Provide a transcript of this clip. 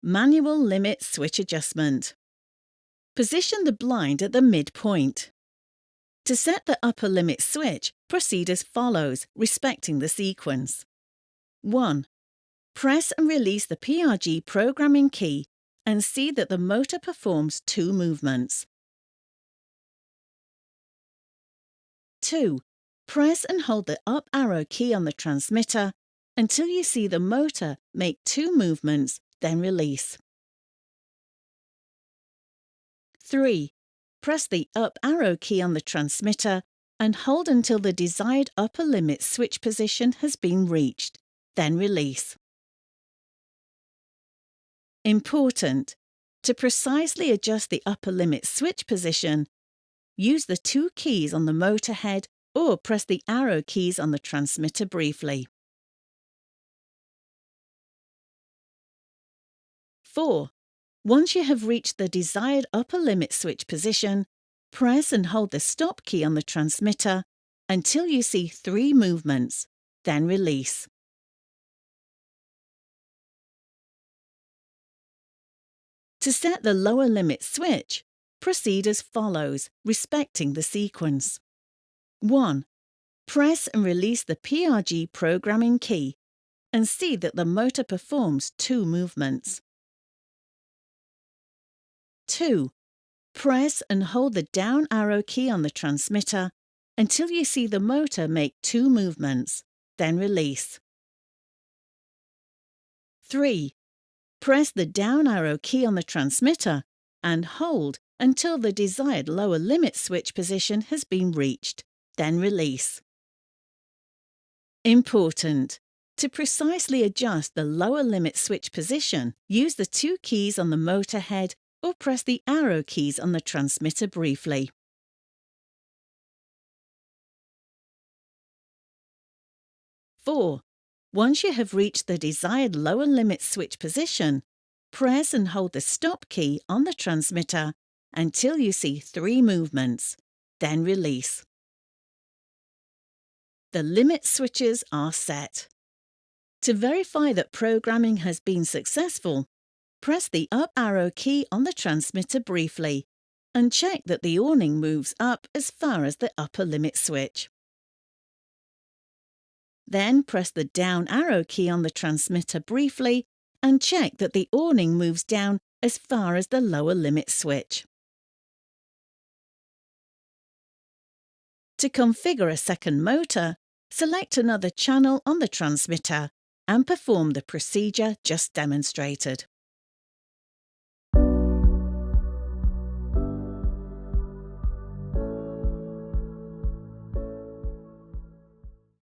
Manual limit switch adjustment. Position the blind at the midpoint. To set the upper limit switch, proceed as follows, respecting the sequence. 1. Press and release the PRG programming key and see that the motor performs 2 movements. 2. Press and hold the up arrow key on the transmitter until you see the motor make 2 movements, then release. 3. Press the up arrow key on the transmitter and hold until the desired upper limit switch position has been reached, then release. Important: to precisely adjust the upper limit switch position, use the 2 keys on the motor head or press the arrow keys on the transmitter briefly. 4. Once you have reached the desired upper limit switch position, press and hold the stop key on the transmitter until you see 3 movements, then release. To set the lower limit switch, proceed as follows, respecting the sequence. 1. Press and release the PRG programming key and see that the motor performs 2 movements. 2. Press and hold the down arrow key on the transmitter until you see the motor make 2 movements, then release. 3. Press the down arrow key on the transmitter and hold until the desired lower limit switch position has been reached, then release. Important: to precisely adjust the lower limit switch position, use the 2 keys on the motor head or press the arrow keys on the transmitter briefly. 4. Once you have reached the desired lower limit switch position, press and hold the stop key on the transmitter until you see 3 movements, then release. The limit switches are set. To verify that programming has been successful, press the up arrow key on the transmitter briefly and check that the awning moves up as far as the upper limit switch. Then press the down arrow key on the transmitter briefly and check that the awning moves down as far as the lower limit switch. To configure a second motor, select another channel on the transmitter and perform the procedure just demonstrated.